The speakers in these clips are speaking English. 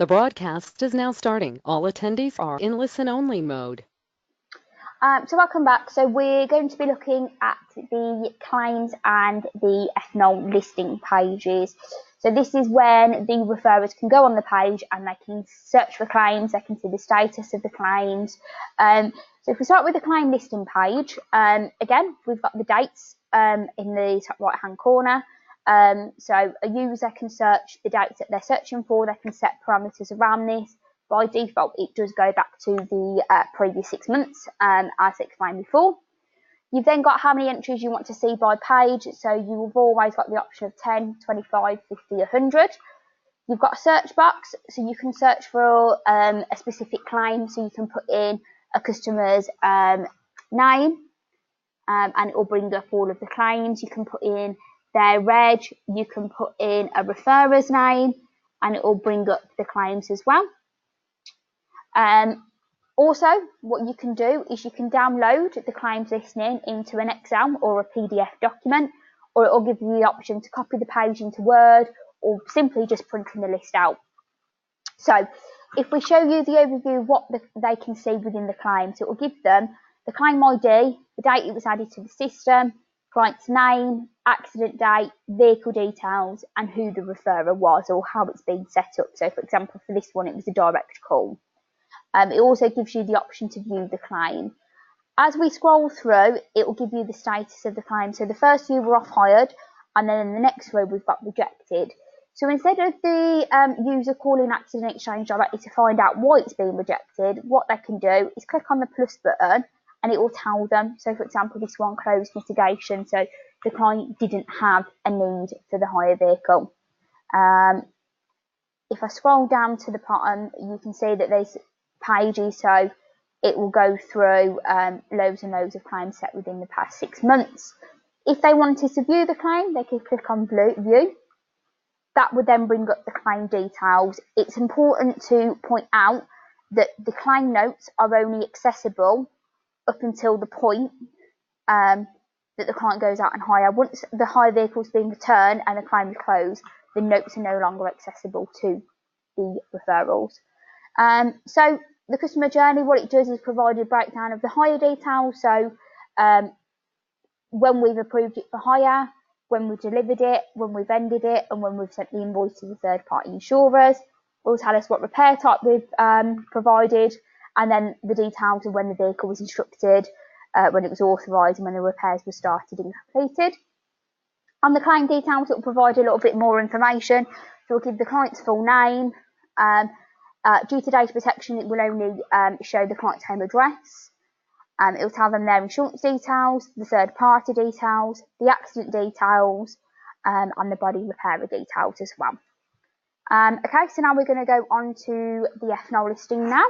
The broadcast is now starting. All attendees are in listen-only mode. So welcome back. So we're going to be looking at the claims and the FNOL listing pages. So this is when the referrers can go on the page and they can search for claims, they can see the status of the claims. So if we start with the claim listing page, again, we've got the dates in the top right hand corner. So a user can search the dates that they're searching for, they can set parameters around this. By default, it does go back to the previous 6 months, as explained before. You've then got how many entries you want to see by page, so you've always got the option of 10, 25, 50, 100. You've got a search box, so you can search for a specific claim, so you can put in a customer's name, and it will bring up all of the claims. You can put in their reg, you can put in a referrer's name, and it will bring up the claims as well. Also, what you can do is you can download the claims listing into an Excel or a PDF document, or it will give you the option to copy the page into Word or simply just printing the list out. So if we show you the overview of what they can see within the claims, it will give them the claim ID, the date it was added to the system, client's name, accident date, vehicle details, and who the referrer was or how it's been set up. So for example, for this one, it was a direct call. It also gives you the option to view the claim. As we scroll through, it will give you the status of the claim. So the first few were off-hired, and then in the next row we've got rejected. So instead of the user calling Accident Exchange directly to find out why it's been rejected, what they can do is click on the plus button and it will tell them. So for example, this one, closed mitigation, so the client didn't have a need for the hire vehicle. If I scroll down to the bottom, you can see that there's pages, so it will go through loads and loads of claims set within the past 6 months. If they wanted to view the claim, they could click on view. That would then bring up the claim details. It's important to point out that the claim notes are only accessible up until the point that the client goes out and hire. Once the hire vehicle's been returned and the claim is closed, the notes are no longer accessible to the referrals. So the customer journey, what it does is provide a breakdown of the hire details. So when we've approved it for hire, when we've delivered it, when we've ended it, and when we've sent the invoice to the third-party insurers. It will tell us what repair type we've provided, and then the details of when the vehicle was instructed, when it was authorised, and when the repairs were started and completed. On the claim details, it will provide a little bit more information. So it will give the client's full name. Due to data protection, it will only show the client's home address. It will tell them their insurance details, the third party details, the accident details, and the body repairer details as well. Okay, so now we're going to go on to the FNOL listing now.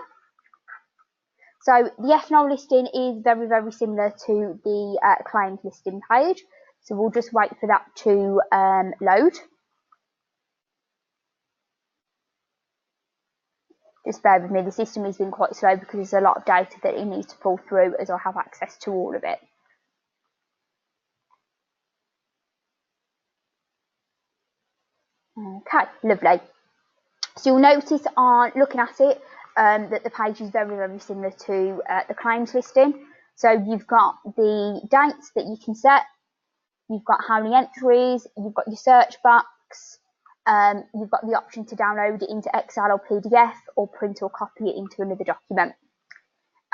So the FNOL listing is very, very similar to the claims listing page. So we'll just wait for that to load. Just bear with me, the system has been quite slow because there's a lot of data that it needs to pull through as I have access to all of it. Okay, lovely. So you'll notice on looking at it that the page is very, very similar to the claims listing. So you've got the dates that you can set, you've got how many entries, you've got your search box, you've got the option to download it into Excel or PDF or print or copy it into another document.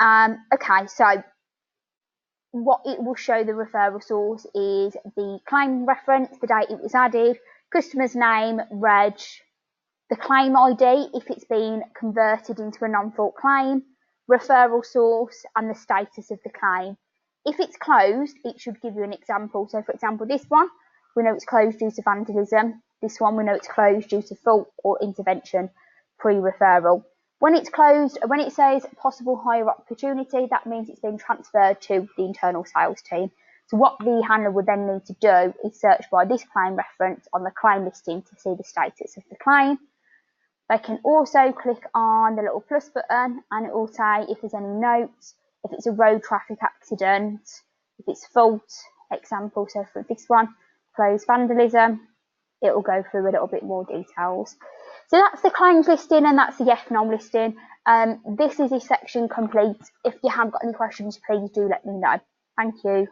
Okay, so what it will show the referral source is the claim reference, the date it was added, customer's name, reg, the claim ID if it's been converted into a non-fault claim, referral source, and the status of the claim. If it's closed, it should give you an example. So for example, this one, we know it's closed due to vandalism. This one, we know it's closed due to fault or intervention pre-referral. When it's closed, when it says possible hire opportunity, that means it's been transferred to the internal sales team. So what the handler would then need to do is search by this claim reference on the claim listing to see the status of the claim. They can also click on the little plus button and it will say if there's any notes, if it's a road traffic accident, if it's fault, example, so for this one, closed vandalism, it will go through a little bit more details. So that's the claims listing and that's the FNOL listing. This is this section complete. If you have got any questions, please do let me know. Thank you.